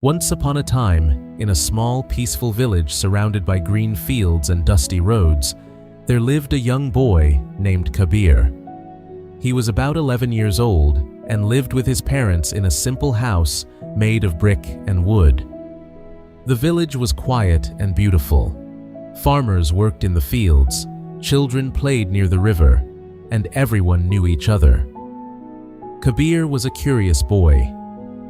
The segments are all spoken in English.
Once upon a time, in a small, peaceful village surrounded by green fields and dusty roads, there lived a young boy named Kabir. He was about 11 years old and lived with his parents in a simple house made of brick and wood. The village was quiet and beautiful. Farmers worked in the fields, children played near the river, and everyone knew each other. Kabir was a curious boy.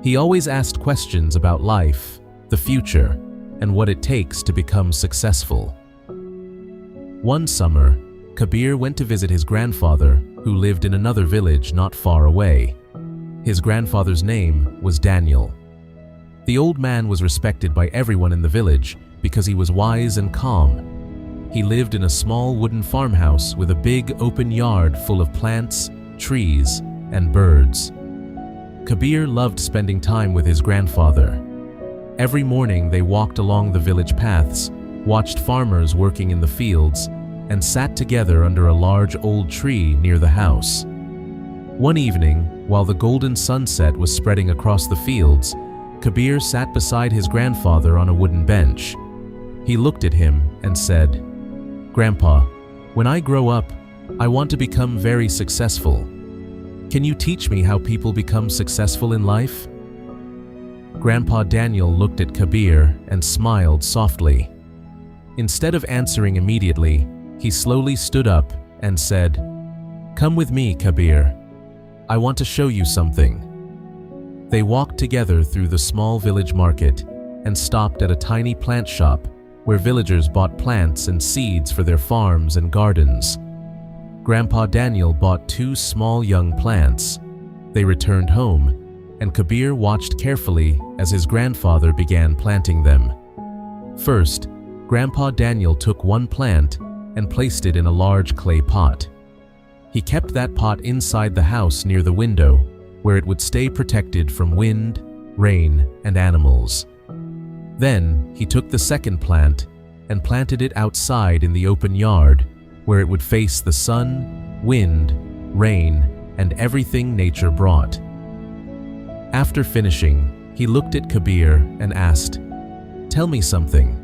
He always asked questions about life, the future, and what it takes to become successful. One summer, Kabir went to visit his grandfather, who lived in another village not far away. His grandfather's name was Daniel. The old man was respected by everyone in the village because he was wise and calm. He lived in a small wooden farmhouse with a big open yard full of plants, trees, and birds. Kabir loved spending time with his grandfather. Every morning they walked along the village paths, watched farmers working in the fields, and sat together under a large old tree near the house. One evening, while the golden sunset was spreading across the fields, Kabir sat beside his grandfather on a wooden bench. He looked at him and said, "Grandpa, when I grow up, I want to become very successful. Can you teach me how people become successful in life?" Grandpa Daniel looked at Kabir and smiled softly. Instead of answering immediately, he slowly stood up and said, "Come with me, Kabir. I want to show you something." They walked together through the small village market and stopped at a tiny plant shop where villagers bought plants and seeds for their farms and gardens. Grandpa Daniel bought 2 small young plants. They returned home, and Kabir watched carefully as his grandfather began planting them. First, Grandpa Daniel took one plant and placed it in a large clay pot. He kept that pot inside the house near the window, where it would stay protected from wind, rain, and animals. Then, he took the second plant and planted it outside in the open yard, where it would face the sun, wind, rain, and everything nature brought. After finishing, he looked at Kabir and asked, "Tell me something.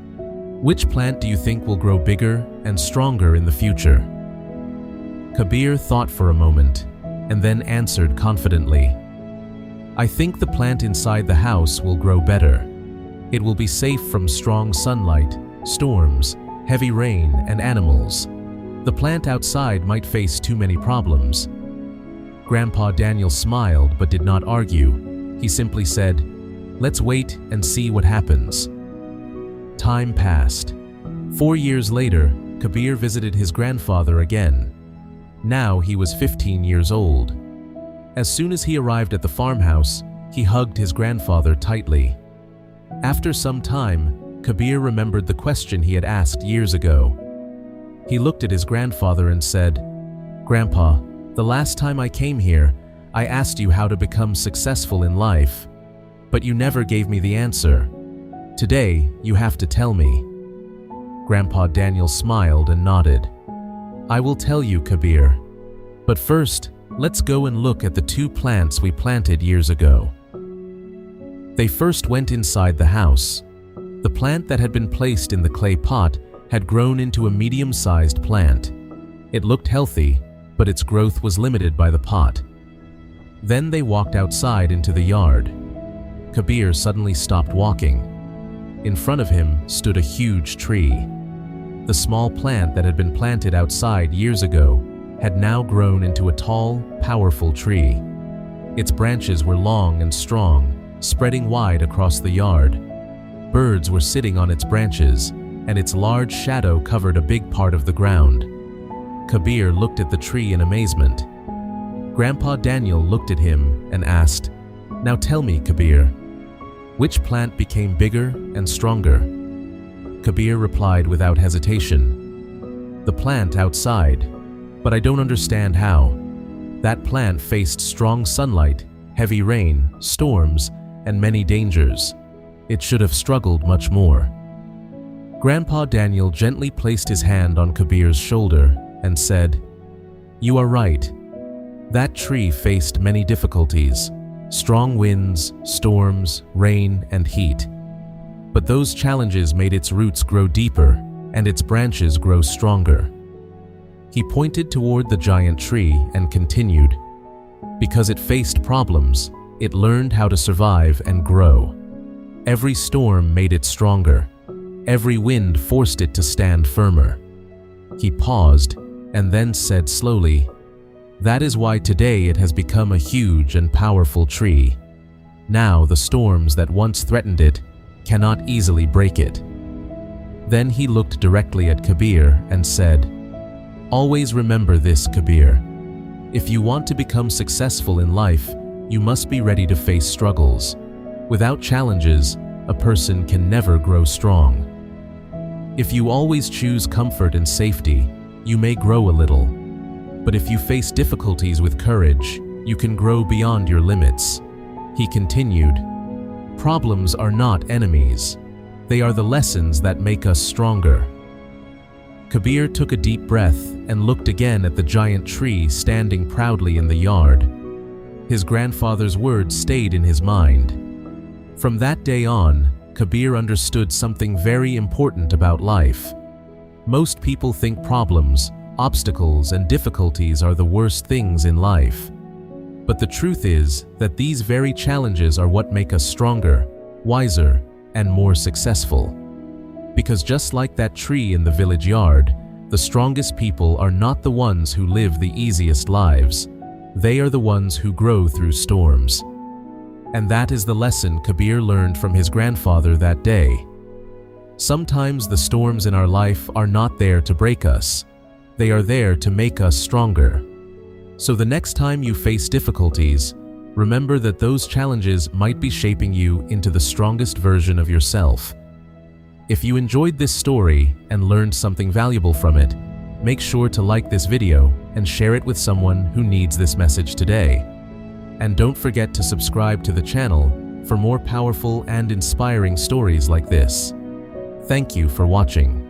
Which plant do you think will grow bigger and stronger in the future?" Kabir thought for a moment and then answered confidently, "I think the plant inside the house will grow better. It will be safe from strong sunlight, storms, heavy rain, and animals. The plant outside might face too many problems." Grandpa Daniel smiled but did not argue. He simply said, "Let's wait and see what happens." Time passed. 4 years later, Kabir visited his grandfather again. Now he was 15 years old. As soon as he arrived at the farmhouse, he hugged his grandfather tightly. After some time, Kabir remembered the question he had asked years ago. He looked at his grandfather and said, "Grandpa, the last time I came here, I asked you how to become successful in life, but you never gave me the answer. Today, you have to tell me." Grandpa Daniel smiled and nodded. "I will tell you, Kabir. But first, let's go and look at the 2 plants we planted years ago." They first went inside the house. The plant that had been placed in the clay pot had grown into a medium-sized plant. It looked healthy, but its growth was limited by the pot. Then they walked outside into the yard. Kabir suddenly stopped walking. In front of him stood a huge tree. The small plant that had been planted outside years ago had now grown into a tall, powerful tree. Its branches were long and strong, spreading wide across the yard. Birds were sitting on its branches, and its large shadow covered a big part of the ground. Kabir looked at the tree in amazement. Grandpa Daniel looked at him and asked, "Now tell me, Kabir, which plant became bigger and stronger?" Kabir replied without hesitation, "The plant outside, but I don't understand how. That plant faced strong sunlight, heavy rain, storms, and many dangers. It should have struggled much more." Grandpa Daniel gently placed his hand on Kabir's shoulder and said, "You are right. That tree faced many difficulties, strong winds, storms, rain, and heat. But those challenges made its roots grow deeper and its branches grow stronger. He pointed toward the giant tree and continued, "Because it faced problems, it learned how to survive and grow. Every storm made it stronger. Every wind forced it to stand firmer." He paused and then said slowly, "That is why today it has become a huge and powerful tree. Now the storms that once threatened it cannot easily break it." Then he looked directly at Kabir and said, "Always remember this, Kabir. If you want to become successful in life, you must be ready to face struggles. Without challenges, a person can never grow strong. If you always choose comfort and safety, you may grow a little. But if you face difficulties with courage, you can grow beyond your limits." He continued, "Problems are not enemies. They are the lessons that make us stronger." Kabir took a deep breath and looked again at the giant tree standing proudly in the yard. His grandfather's words stayed in his mind. From that day on, Kabir understood something very important about life. Most people think problems, obstacles, and difficulties are the worst things in life. But the truth is that these very challenges are what make us stronger, wiser, and more successful. Because just like that tree in the village yard, the strongest people are not the ones who live the easiest lives. They are the ones who grow through storms. And that is the lesson Kabir learned from his grandfather that day. Sometimes the storms in our life are not there to break us. They are there to make us stronger. So the next time you face difficulties, remember that those challenges might be shaping you into the strongest version of yourself. If you enjoyed this story and learned something valuable from it, make sure to like this video and share it with someone who needs this message today. And don't forget to subscribe to the channel for more powerful and inspiring stories like this. Thank you for watching.